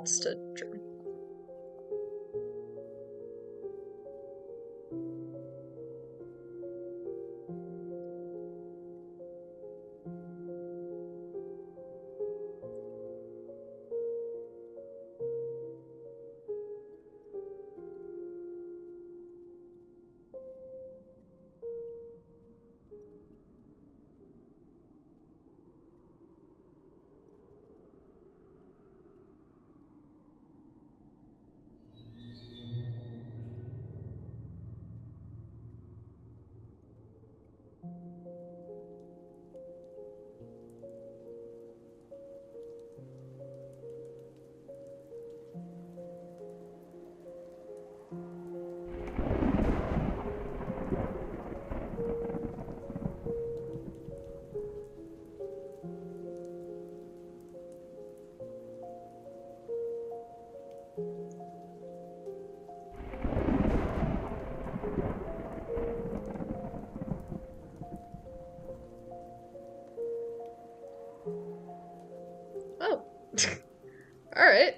defaults to German. Oh. Alright.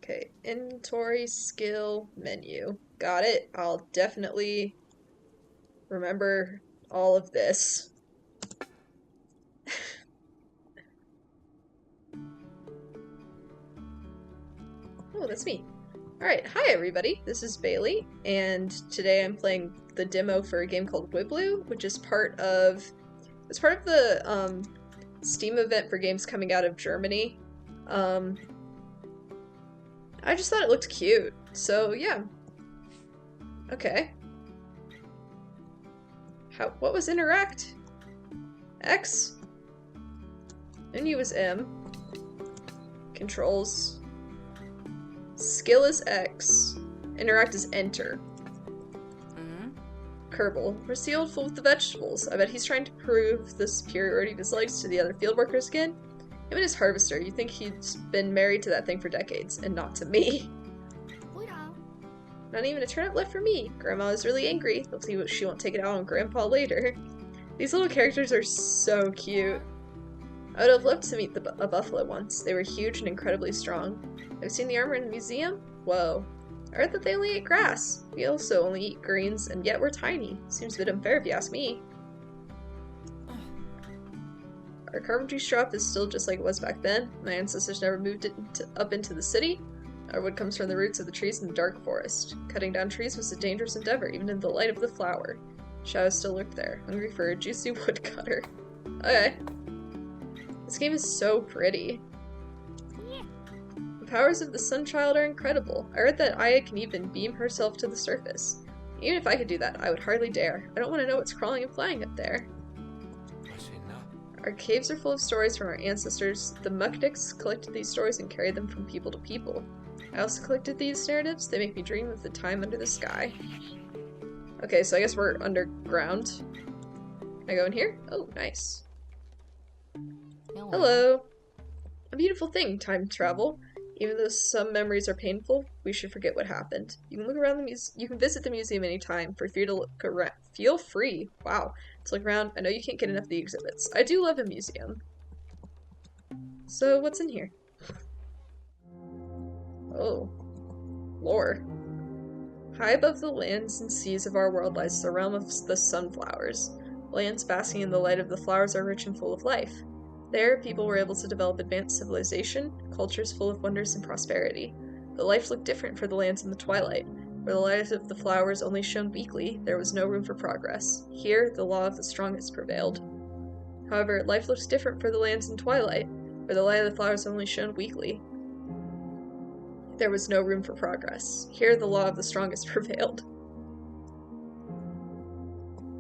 Okay, inventory, skill, menu. Got it. I'll definitely remember all of this. Oh, that's me. Alright, hi everybody, this is Bailey, and today I'm playing the demo for a game called Wiblu, which is part of the Steam event for games coming out of Germany. I just thought it looked cute, so yeah. Okay. What was interact? X? Menu was M. Controls. Skill is X. Interact is enter. Kerbal. We're sealed full with the vegetables. I bet he's trying to prove the superiority of his legs to the other field workers again. Him and his harvester, you'd think he's been married to that thing for decades, and not to me. Not even a turnip left for me. Grandma is really angry. Let's see what she won't take it out on Grandpa later. These little characters are so cute. I would have loved to meet a buffalo once. They were huge and incredibly strong. I've seen the armor in the museum? Whoa. I heard that they only eat grass. We also only eat greens, and yet we're tiny. Seems a bit unfair if you ask me. Our carpentry shop is still just like it was back then. My ancestors never moved it up into the city. Our wood comes from the roots of the trees in the dark forest. Cutting down trees was a dangerous endeavor, even in the light of the flower. Shadows still lurk there, hungry for a juicy woodcutter. Okay. This game is so pretty. The powers of the Sunchild are incredible. I read that Aya can even beam herself to the surface. Even if I could do that, I would hardly dare. I don't want to know what's crawling and flying up there. Our caves are full of stories from our ancestors. The Mukdiks collected these stories and carried them from people to people. I also collected these narratives. They make me dream of the time under the sky. Okay, so I guess we're underground. Can I go in here? Oh, nice. Hello. A beautiful thing, time travel. Even though some memories are painful, we should forget what happened. You can look around you can visit the museum anytime. Feel free. Wow. To look around. I know you can't get enough of the exhibits. I do love a museum. So what's in here? Oh. Lore. High above the lands and seas of our world lies the realm of the sunflowers. Lands basking in the light of the flowers are rich and full of life. There, people were able to develop advanced civilization, cultures full of wonders and prosperity. But life looked different for the lands in the twilight. Where the light of the flowers only shone weakly, there was no room for progress. Here, the law of the strongest prevailed. However, life looked different for the lands in twilight. Where the light of the flowers only shone weakly, there was no room for progress. Here, the law of the strongest prevailed.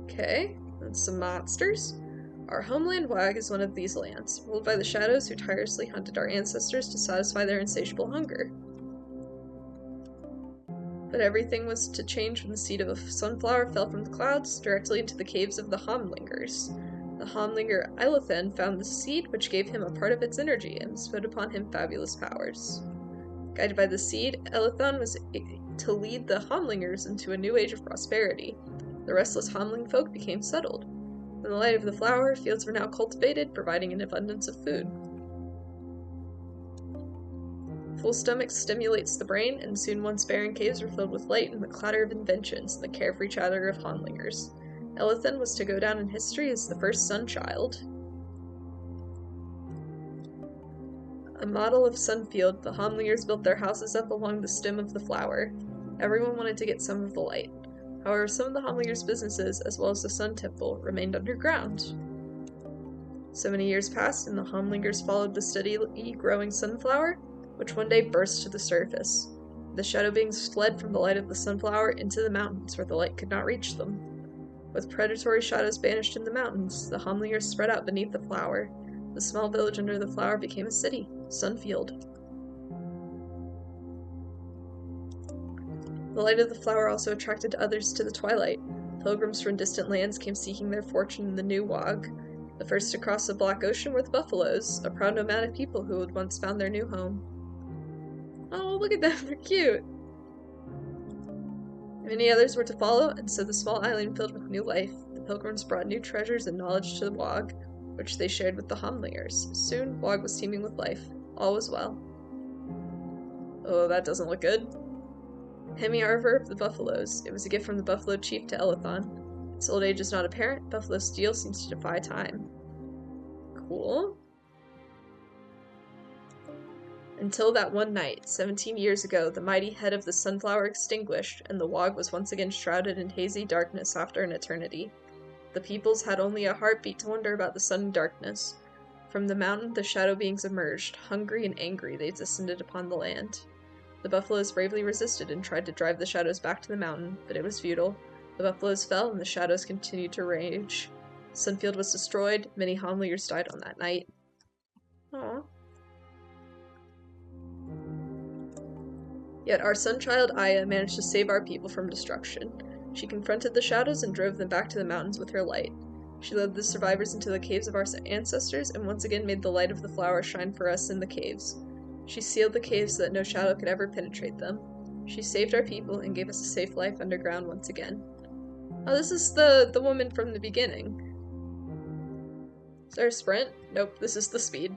Okay, that's some monsters. Our homeland Wag is one of these lands, ruled by the shadows who tirelessly hunted our ancestors to satisfy their insatiable hunger. But everything was to change when the seed of a sunflower fell from the clouds directly into the caves of the Homlingers. The Homlinger Eilithan found the seed, which gave him a part of its energy, and bestowed upon him fabulous powers. Guided by the seed, Eilithan was to lead the Homlingers into a new age of prosperity. The restless Homling folk became settled. In the light of the flower, fields were now cultivated, providing an abundance of food. Full stomach stimulates the brain, and soon one's barren caves were filled with light and the clatter of inventions and the carefree chatter of Honlingers. Elithan was to go down in history as the first sun child. A model of Sunfield, the Honlingers built their houses up along the stem of the flower. Everyone wanted to get some of the light. However, some of the Honlingers' businesses, as well as the Sun Temple, remained underground. So many years passed, and the Honlingers followed the steadily growing sunflower, which one day burst to the surface. The shadow beings fled from the light of the sunflower into the mountains, where the light could not reach them. With predatory shadows banished in the mountains, the Honlingers spread out beneath the flower. The small village under the flower became a city, Sunfield. The light of the flower also attracted others to the twilight. Pilgrims from distant lands came seeking their fortune in the new Wog. The first to cross the Black Ocean were the buffaloes, a proud nomadic people who had once found their new home. Oh, look at them, they're cute! Many others were to follow, and so the small island filled with new life. The pilgrims brought new treasures and knowledge to the Wog, which they shared with the Honlingers. Soon, Wog was teeming with life. All was well. Oh, that doesn't look good. Hemi-Arver of the Buffaloes. It was a gift from the Buffalo Chief to Elithan. Its old age is not apparent. Buffalo steel seems to defy time. Cool. Until that one night, 17 years ago, the mighty head of the sunflower extinguished, and the Wog was once again shrouded in hazy darkness after an eternity. The peoples had only a heartbeat to wonder about the sudden darkness. From the mountain, the shadow beings emerged. Hungry and angry, they descended upon the land. The buffaloes bravely resisted and tried to drive the shadows back to the mountain, but it was futile. The buffaloes fell, and the shadows continued to rage. Sunfield was destroyed. Many Honlingers died on that night. Aww. Yet our sunchild Aya managed to save our people from destruction. She confronted the shadows and drove them back to the mountains with her light. She led the survivors into the caves of our ancestors and once again made the light of the flower shine for us in the caves. She sealed the caves so that no shadow could ever penetrate them. She saved our people and gave us a safe life underground once again. Oh, this is the woman from the beginning. Is there a sprint? Nope, this is the speed.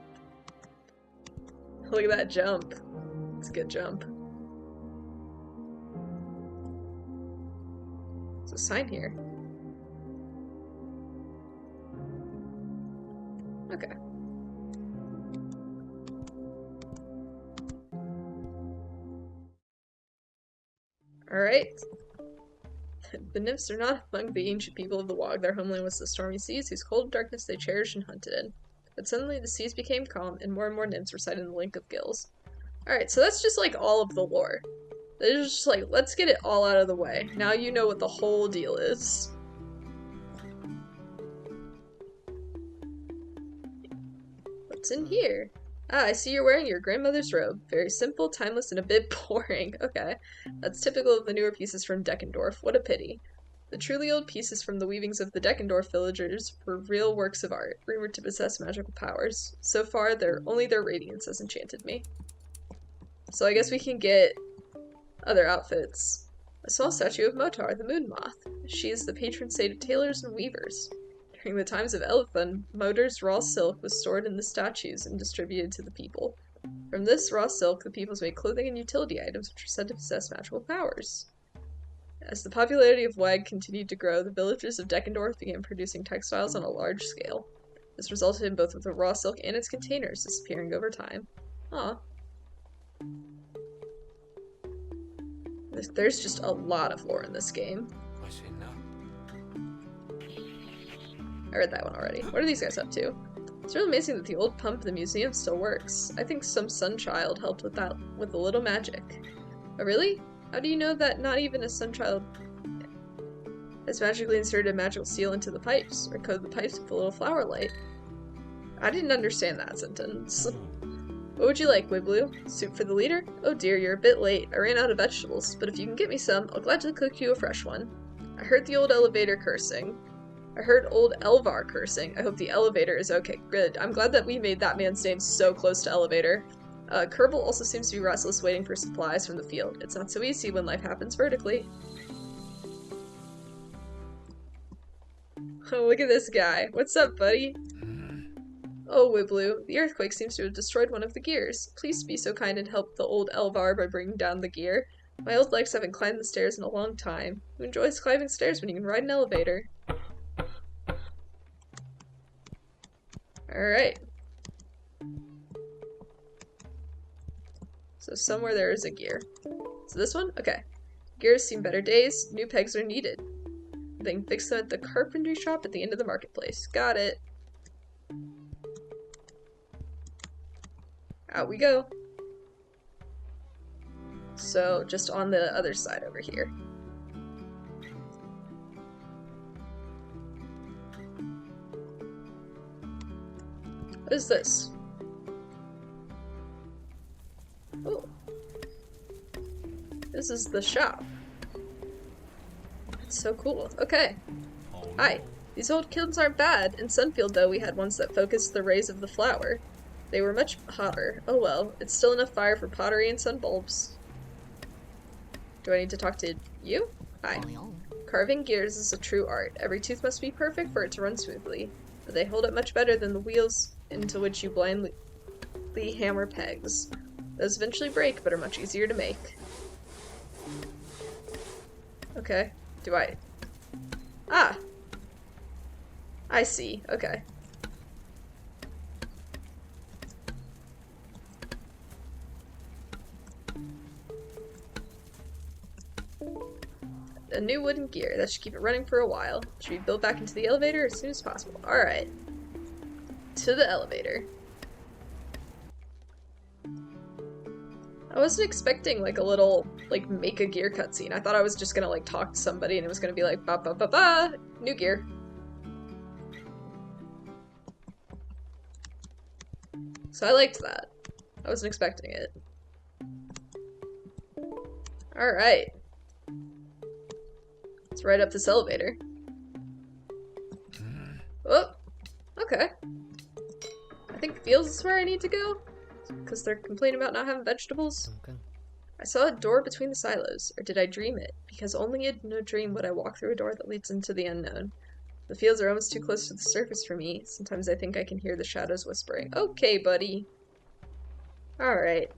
Look at that jump. It's a good jump. There's a sign here. Okay. Alright. The nymphs are not among the ancient people of the Wog. Their homeland was the stormy seas, whose cold darkness they cherished and hunted in. But suddenly the seas became calm, and more nymphs recited the Link of Gills. Alright, so that's just like all of the lore. They're just like, let's get it all out of the way. Now you know what the whole deal is. What's in here? Ah, I see you're wearing your grandmother's robe. Very simple, timeless, and a bit boring. Okay. That's typical of the newer pieces from Deckendorf. What a pity. The truly old pieces from the weavings of the Deckendorf villagers were real works of art, rumored to possess magical powers. So far, only their radiance has enchanted me. So I guess we can get other outfits. A small statue of Motar, the moon moth. She is the patron saint of tailors and weavers. During the times of Elithan, Motar's raw silk was stored in the statues and distributed to the people. From this raw silk, the peoples made clothing and utility items which are said to possess magical powers. As the popularity of Wag continued to grow, the villagers of Deckendorf began producing textiles on a large scale. This resulted in both of the raw silk and its containers disappearing over time. Aw. There's just a lot of lore in this game. I read that one already. What are these guys up to? It's really amazing that the old pump in the museum still works. I think some sunchild helped with that with a little magic. Oh really? How do you know that not even a sunchild has magically inserted a magical seal into the pipes, or coated the pipes with a little flower light? I didn't understand that sentence. What would you like, Wiblu? Soup for the leader? Oh dear, you're a bit late. I ran out of vegetables, but if you can get me some, I'll gladly cook you a fresh one. I heard the old elevator cursing. I heard old Elvar cursing. I hope the elevator is okay. Good. I'm glad that we made that man's name so close to elevator. Kerbal also seems to be restless waiting for supplies from the field. It's not so easy when life happens vertically. Oh, look at this guy. What's up, buddy? Oh, Wiblu, the earthquake seems to have destroyed one of the gears. Please be so kind and help the old Elvar by bringing down the gear. My old legs haven't climbed the stairs in a long time. Who enjoys climbing stairs when you can ride an elevator? Alright. So somewhere there is a gear. So this one? Okay. Gears seem better days. New pegs are needed. They can fix them at the carpentry shop at the end of the marketplace. Got it. Out we go. So, just on the other side over here. What is this? Oh. This is the shop. It's so cool. Okay. Hi. These old kilns aren't bad. In Sunfield, though, we had ones that focused the rays of the flower. They were much hotter. Oh well, it's still enough fire for pottery and sun bulbs. Do I need to talk to you? Hi. Carving gears is a true art. Every tooth must be perfect for it to run smoothly, but they hold up much better than the wheels into which you blindly hammer pegs. Those eventually break, but are much easier to make. Okay. Do I... Ah! I see. Okay. A new wooden gear. That should keep it running for a while. Should be built back into the elevator as soon as possible. Alright. To the elevator. I wasn't expecting like a little like make a gear cutscene. I thought I was just gonna like talk to somebody and it was gonna be like ba ba ba ba new gear. So I liked that. I wasn't expecting it. Alright. Let's ride up this elevator. Oh, okay. I think Fields is where I need to go. Because they're complaining about not having vegetables. Okay. I saw a door between the silos, or did I dream it? Because only in no dream would I walk through a door that leads into the unknown. The fields are almost too close to the surface for me. Sometimes I think I can hear the shadows whispering. Okay, buddy. Alright.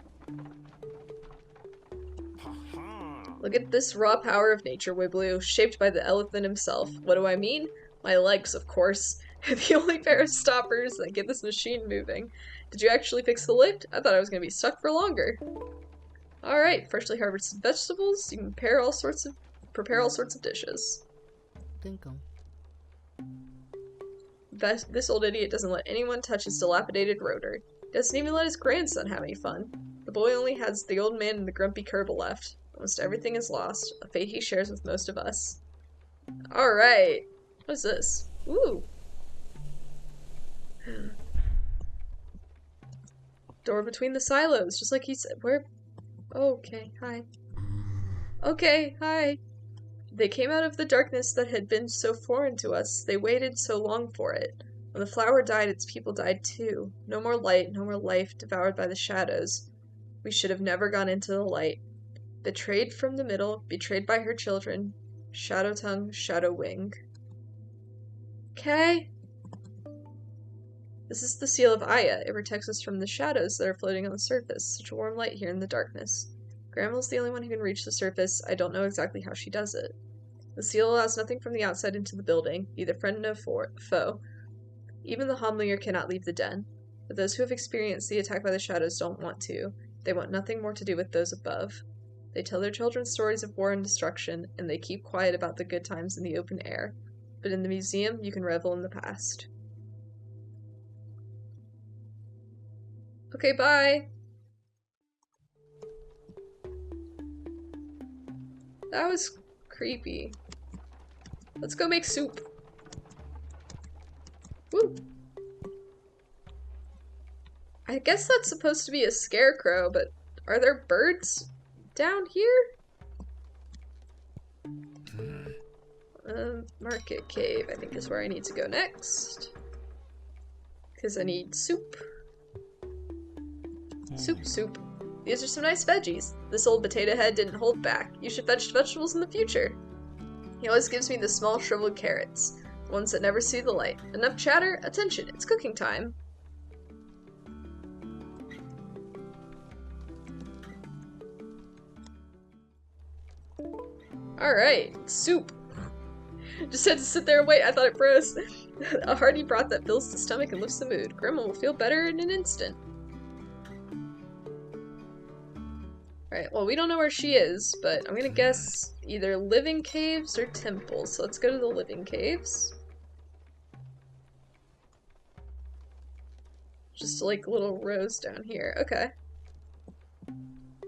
Look at this raw power of nature, Wiblu, shaped by the elephant himself. What do I mean? My legs, of course. The only pair of stoppers that get this machine moving. Did you actually fix the lift? I thought I was going to be stuck for longer. Alright, freshly harvested vegetables. You can prepare all sorts of dishes. Dinkum. This old idiot doesn't let anyone touch his dilapidated rotor. Doesn't even let his grandson have any fun. The boy only has the old man and the grumpy Kerbal left. Almost everything is lost, a fate he shares with most of us. Alright. What is this? Ooh. Door between the silos, just like he said. Where? Oh, okay, hi. Okay, hi. They came out of the darkness that had been so foreign to us. They waited so long for it. When the flower died, its people died too. No more light, no more life, devoured by the shadows. We should have never gone into the light. Betrayed from the middle, betrayed by her children. Shadow tongue, shadow wing. Okay. This is the seal of Aya. It protects us from the shadows that are floating on the surface. Such a warm light here in the darkness. Grandma's the only one who can reach the surface. I don't know exactly how she does it. The seal allows nothing from the outside into the building, neither friend nor foe. Even the Homlier cannot leave the den. But those who have experienced the attack by the shadows don't want to. They want nothing more to do with those above. They tell their children stories of war and destruction, and they keep quiet about the good times in the open air. But in the museum, you can revel in the past. Okay, bye! That was creepy. Let's go make soup. Woo! I guess that's supposed to be a scarecrow, but are there birds down here? Market cave, I think is where I need to go next. Because I need soup. Soup. These are some nice veggies. This old potato head didn't hold back. You should fetch vegetables in the future. He always gives me the small shriveled carrots, ones that never see the light. Enough chatter? Attention, it's cooking time. Alright, soup. Just had to sit there and wait. I thought it froze. A hearty broth that fills the stomach and lifts the mood. Grandma will feel better in an instant. Alright, well, we don't know where she is, but I'm gonna guess either living caves or temples. So let's go to the living caves. Just like little rows down here. Okay.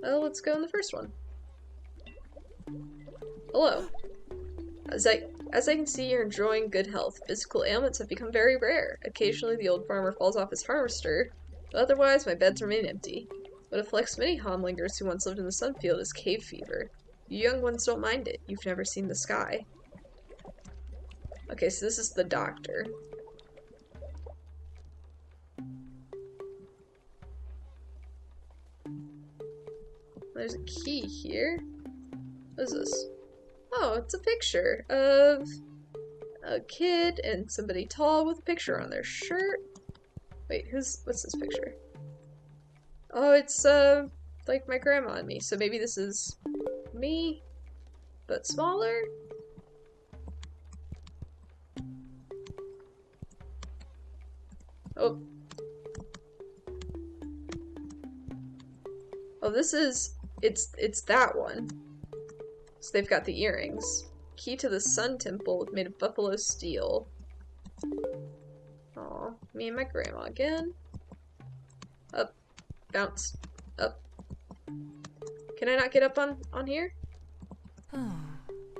Well, let's go in the first one. Hello. As I can see, you're enjoying good health. Physical ailments have become very rare. Occasionally, the old farmer falls off his harvester, but otherwise, my beds remain empty. What afflicts many homlingers who once lived in the sunfield is cave fever. You young ones don't mind it. You've never seen the sky. Okay, so this is the doctor. There's a key here. What is this? Oh, it's a picture of a kid and somebody tall with a picture on their shirt. Wait, what's this picture? Oh, it's, like my grandma and me, so maybe this is me, but smaller? Oh. Oh, it's that one. So they've got the earrings. Key to the Sun Temple made of buffalo steel. Aw, me and my grandma again. Up. Bounce. Up. Can I not get up on here?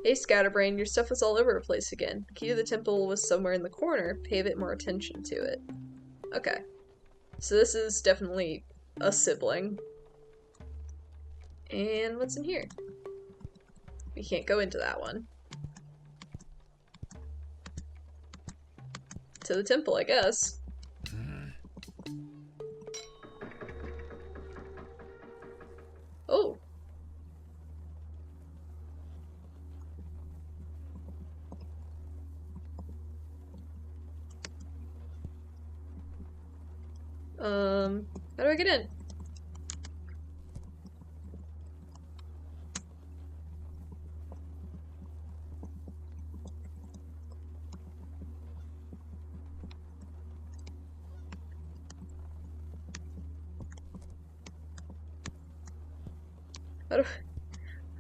Hey, Scatterbrain, your stuff was all over the place again. The key to the temple was somewhere in the corner. Pay a bit more attention to it. Okay. So this is definitely a sibling. And what's in here? We can't go into that one. To the temple, I guess. Oh. How do I get in?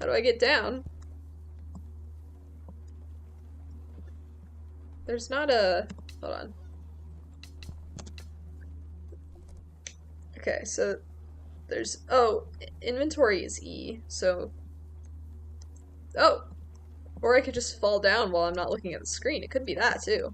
How do I get down? There's not a... Hold on. Okay, so there's... Oh, inventory is E, so... Oh! Or I could just fall down while I'm not looking at the screen. It could be that, too.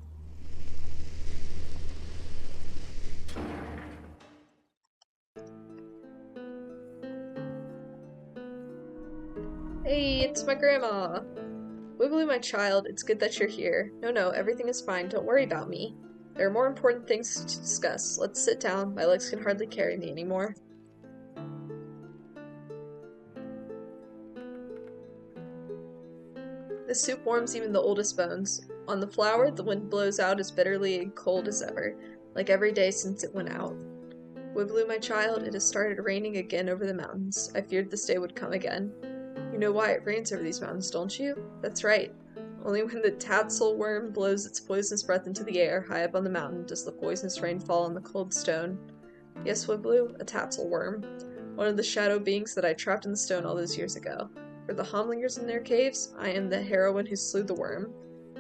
Hey, it's my grandma! Wiblu, my child, it's good that you're here. No, everything is fine. Don't worry about me. There are more important things to discuss. Let's sit down. My legs can hardly carry me anymore. The soup warms even the oldest bones. On the flower, the wind blows out as bitterly and cold as ever, like every day since it went out. Wiblu, my child, it has started raining again over the mountains. I feared this day would come again. You know why it rains over these mountains, don't you? That's right. Only when the tatsel worm blows its poisonous breath into the air high up on the mountain does the poisonous rain fall on the cold stone. Yes, Wiblu, a tatsel worm. One of the shadow beings that I trapped in the stone all those years ago. For the homlingers in their caves, I am the heroine who slew the worm.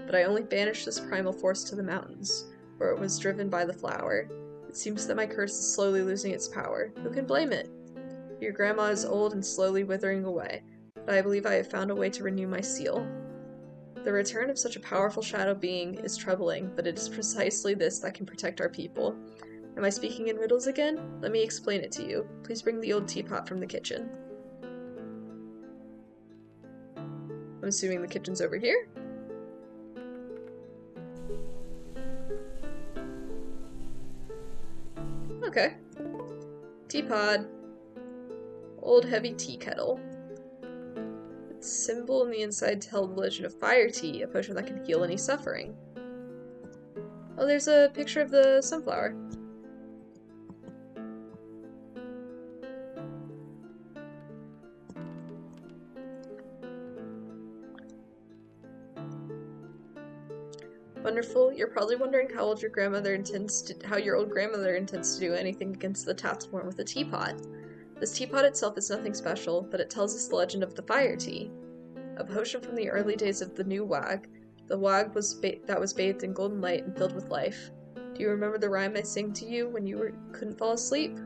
But I only banished this primal force to the mountains, where it was driven by the flower. It seems that my curse is slowly losing its power. Who can blame it? Your grandma is old and slowly withering away, but I believe I have found a way to renew my seal. The return of such a powerful shadow being is troubling, but it is precisely this that can protect our people. Am I speaking in riddles again? Let me explain it to you. Please bring the old teapot from the kitchen. I'm assuming the kitchen's over here? Okay. Teapot. Old heavy tea kettle. Its symbol on the inside tells the legend of fire tea, a potion that can heal any suffering. Oh, there's a picture of the sunflower. Wonderful. You're probably wondering how your old grandmother intends to do anything against the tatsworm with a teapot. This teapot itself is nothing special, but it tells us the legend of the fire tea, a potion from the early days of the new wag. The wag that was bathed in golden light and filled with life. Do you remember the rhyme I sang to you when you couldn't fall asleep?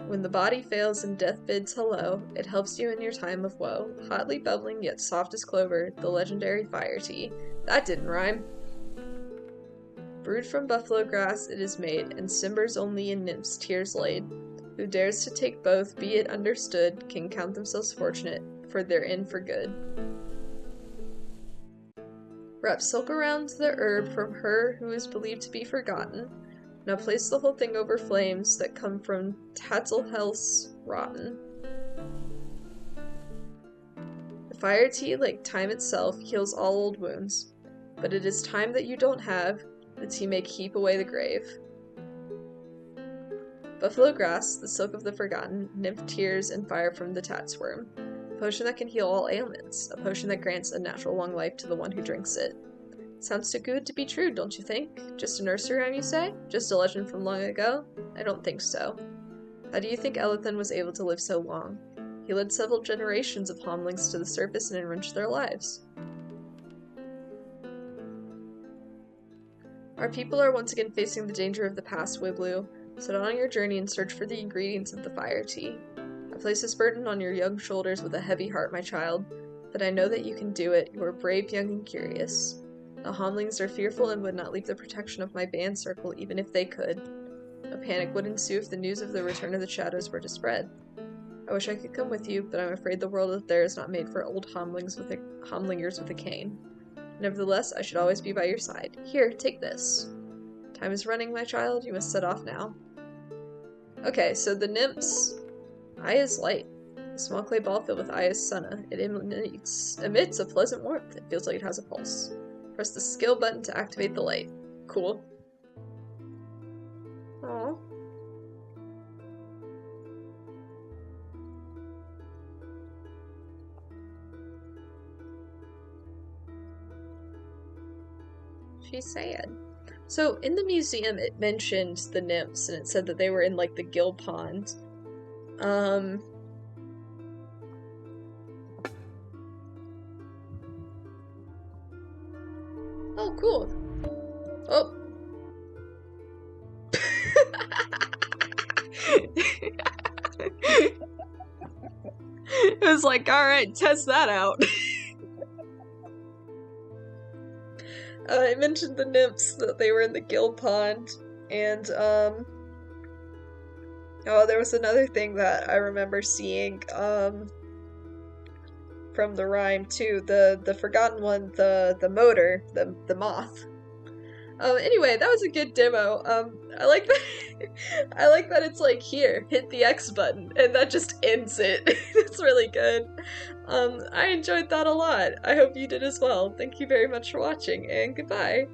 When the body fails and death bids hello, it helps you in your time of woe. Hotly bubbling yet soft as clover, the legendary fire tea. That didn't rhyme. Brewed from buffalo grass it is made, and simmers only in nymphs' tears laid. Who dares to take both, be it understood, can count themselves fortunate, for they're in for good. Wrap silk around the herb from her who is believed to be forgotten. Now place the whole thing over flames that come from Tatzelhel's rotten. The fire tea, like time itself, heals all old wounds, but it is time that you don't have, the tea may keep away the grave. Buffalo grass, the silk of the forgotten, nymph tears, and fire from the tatsworm. A potion that can heal all ailments, a potion that grants a natural long life to the one who drinks it. Sounds too good to be true, don't you think? Just a nursery rhyme, you say? Just a legend from long ago? I don't think so. How do you think Elethan was able to live so long? He led several generations of homlings to the surface and enriched their lives. Our people are once again facing the danger of the past, Wiblu. Set on your journey and search for the ingredients of the fire tea. I place this burden on your young shoulders with a heavy heart, my child, but I know that you can do it. You are brave, young, and curious. The homlings are fearful and would not leave the protection of my band circle even if they could. A panic would ensue if the news of the return of the shadows were to spread. I wish I could come with you, but I'm afraid the world out there is not made for old homlingers with a cane. Nevertheless, I should always be by your side. Here, take this. Time is running, my child. You must set off now. Okay, so the nymphs. Aya's light. A small clay ball filled with Aya's sunna. It emits a pleasant warmth. It feels like it has a pulse. Press the skill button to activate the light. Cool. Aww. She's sad. So, in the museum, it mentioned the nymphs, and it said that they were in, like, the gill pond. Oh, cool. Oh. It was like, alright, test that out. It mentioned the nymphs, that they were in the gill pond, and, oh, there was another thing that I remember seeing, from the rhyme too, the forgotten one, the motor, the moth. Anyway, that was a good demo. I like that. I like that it's like, here, hit the X button, and that just ends it. It's really good. I enjoyed that a lot. I hope you did as well. Thank you very much for watching, and goodbye.